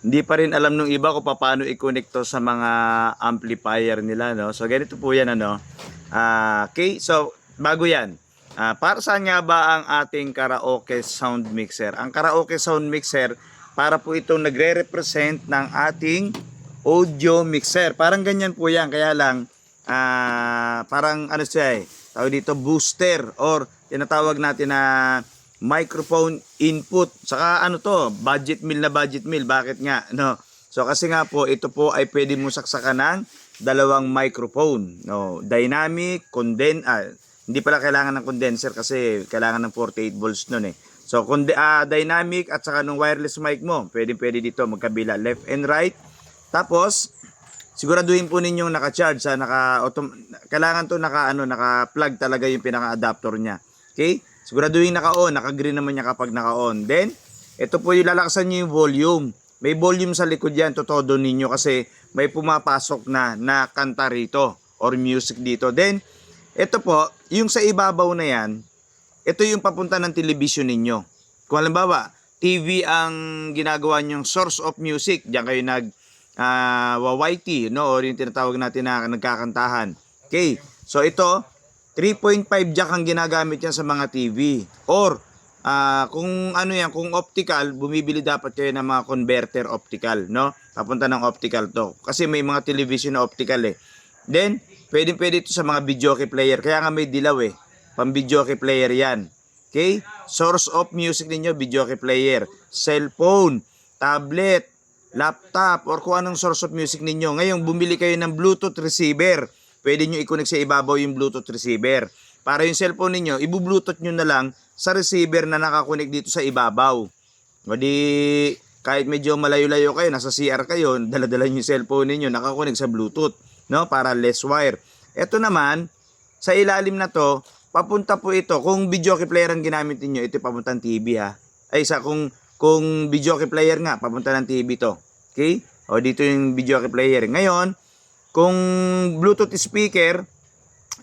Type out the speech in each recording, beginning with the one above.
Hindi pa rin alam nung iba kung paano i-connect to sa mga amplifier nila, no? So ganito po 'yan, ano. Okay, so bago 'yan. Para saan nga ba ang ating karaoke sound mixer? Ang karaoke sound mixer, para po itong nagre-represent ng ating audio mixer. Parang ganyan po 'yan, kaya lang parang ano siya tawag dito booster, or tinatawag natin na microphone input. Saka ano to, budget meal na budget meal. Bakit nga, no? So kasi nga po, ito po ay pwede mo saksakan ng dalawang microphone, no? Dynamic, hindi pala kailangan ng condenser kasi kailangan ng 48 volts nun eh. So dynamic at saka nung wireless mic mo, pwede dito magkabila, left and right. Tapos siguraduhin po ninyong naka-charge, kailangan to naka-plug talaga yung pinaka-adapter niya. Okay? Siguraduhin naka-on, naka-green naman niya kapag naka-on. Then, ito po yung lalakasan niyo yung volume. May volume sa likod yan, todo ninyo kasi may pumapasok na kanta rito or music dito. Then, ito po, yung sa ibabaw na yan, ito yung papunta ng television ninyo. Kung halimbawa, TV ang ginagawa nyong source of music, diyan kayo YT, no? Or yung tinatawag natin na nagkakantahan. Okay, so ito, 3.5 jack ang ginagamit yan sa mga TV. Or, kung kung optical, bumibili dapat kayo ng mga converter optical, no? Papunta ng optical to. Kasi may mga television na optical eh. Then, pwede ito sa mga videoke player. Kaya nga may dilaw eh. Pang videoke player yan. Okay? Source of music ninyo, videoke player. Cellphone, tablet, laptop, or kung anong source of music ninyo. Ngayon, bumili kayo ng Bluetooth receiver. Pwede nyo i-connect sa ibabaw yung Bluetooth receiver. Para yung cellphone ninyo, ibu-Bluetooth nyo na lang sa receiver na nakakonect dito sa ibabaw. O di, kahit medyo malayo-layo kayo, nasa CR kayo, dala-dala yung cellphone ninyo, nakakonect sa Bluetooth, no? Para less wire. Ito naman, sa ilalim na to, papunta po ito. Kung videoke player ang ginamit niyo, ito papuntang TV ha. Kung videoke player nga, papunta ng TV to. Okay? O dito yung videoke player. Ngayon, kung Bluetooth speaker,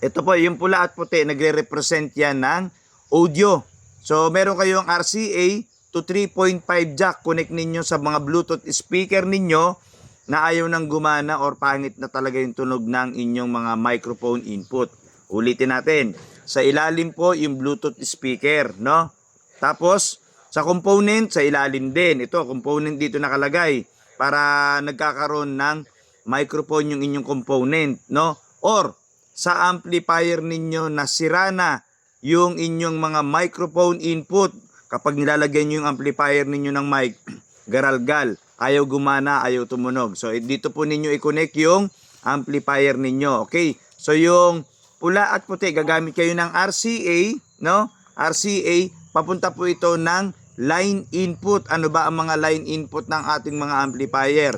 ito po, yung pula at puti, nagre-represent yan ng audio. So, meron kayong RCA to 3.5 jack. Connect ninyo sa mga Bluetooth speaker ninyo na ayaw nang gumana or pangit na talaga yung tunog ng inyong mga microphone input. Ulitin natin. Sa ilalim po, yung Bluetooth speaker, no? Tapos, sa component, sa ilalim din. Ito, component dito nakalagay para nagkakaroon ng microphone yung inyong component, no? Or sa amplifier ninyo na sira na yung inyong mga microphone input, kapag nilalagyan nyo yung amplifier ninyo ng mic, garalgal, ayaw gumana, ayaw tumunog. So dito po ninyo i-connect yung amplifier ninyo. Okay? So yung pula at puti, gagamit kayo ng RCA, no? RCA, papunta po ito ng line input. Ano ba ang mga line input ng ating mga amplifier?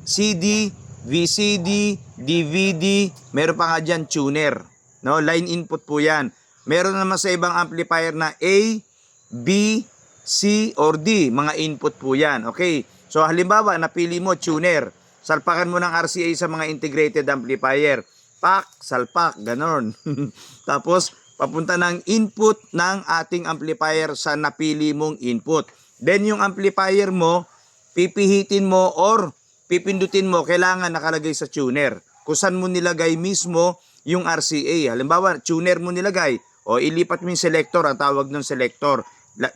CD, VCD, DVD, meron pa nga dyan tuner. No? Line input po yan. Meron naman sa ibang amplifier na A, B, C, or D. Mga input po yan. Okay? So halimbawa, napili mo tuner. Salpakan mo ng RCA sa mga integrated amplifier. Pak, salpak, ganon. Tapos, papunta ng input ng ating amplifier sa napili mong input. Then yung amplifier mo, pipihitin mo or pipindutin mo, kailangan nakalagay sa tuner. Kung saan mo nilagay mismo yung RCA. Halimbawa, tuner mo nilagay. O ilipat mo yung selector, ang tawag ng selector.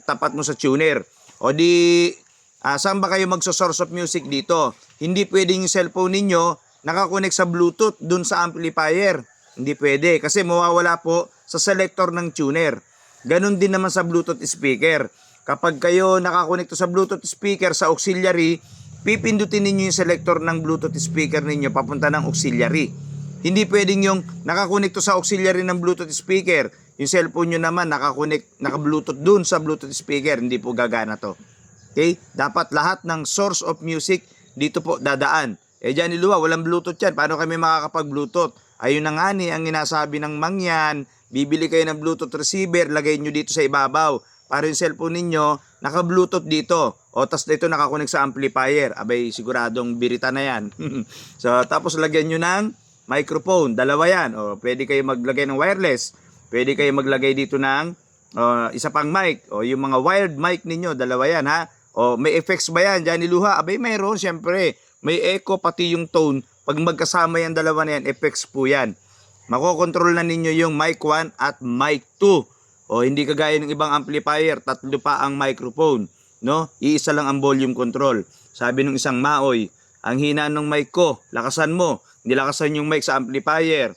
Tapat mo sa tuner. O di, saan ba kayo magso-source of music dito? Hindi pwedeng yung cellphone ninyo nakakonect sa Bluetooth dun sa amplifier. Hindi pwede kasi mawawala po sa selector ng tuner. Ganon din naman sa Bluetooth speaker. Kapag kayo nakakonekto sa Bluetooth speaker sa auxiliary, pipindutin ninyo yung selector ng Bluetooth speaker ninyo papunta ng auxiliary. Hindi pwedeng yung nakakonekto sa auxiliary ng Bluetooth speaker, yung cellphone nyo naman naka-Bluetooth dun sa Bluetooth speaker, hindi po gagana to. Okay? Dapat lahat ng source of music dito po dadaan. Diyan niluwa, walang Bluetooth yan. Paano kami makakapag-Bluetooth? Ayun na nga ang inasabi ng mangyan, bibili kayo ng Bluetooth receiver, lagay nyo dito sa ibabaw. Para yung cellphone ninyo, naka-Bluetooth dito. O, tas dito nakakonect sa amplifier. Abay, siguradong birita na yan. So, tapos lagyan nyo ng microphone. Dalawa yan. O, pwede kayo maglagay ng wireless. Pwede kayo maglagay dito ng isa pang mic. O, yung mga wired mic ninyo, dalawa yan ha. O may effects ba yan? Johnny Luha, abay mayroon syempre. May echo pati yung tone. Pag magkasama yan dalawa na yan, effects po yan. Makokontrol na ninyo yung mic 1 at mic 2. O hindi kagaya ng ibang amplifier, tatlo pa ang microphone, no? Iisa lang ang volume control. Sabi ng isang maoy, ang hina ng mic ko, lakasan mo. Nilakasan yung mic sa amplifier.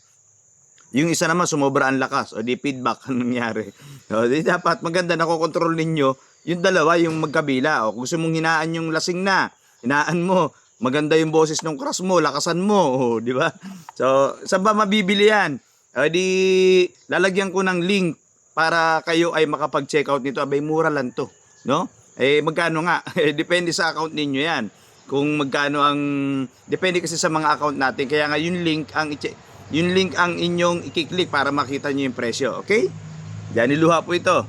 Yung isa naman sumobra ang lakas o di feedback ang nangyari. O di dapat maganda nakokontrol ninyo yung dalawa, yung magkabila. O kung gusto mong hinaan yung lasing na, hinaan mo. Maganda yung boses ng crush mo, lakasan mo, o di ba? So, saan ba mabibili yan? O di lalagyan ko ng link para kayo ay makapag-check out nito. Abay mura lang to, no? Eh magkano nga? Depende sa account ninyo yan. Kung magkano ang depende kasi sa mga account natin. Kaya nga yung link ang inyong i-click para makita niyo yung presyo, okay? Johnny Luha po ito.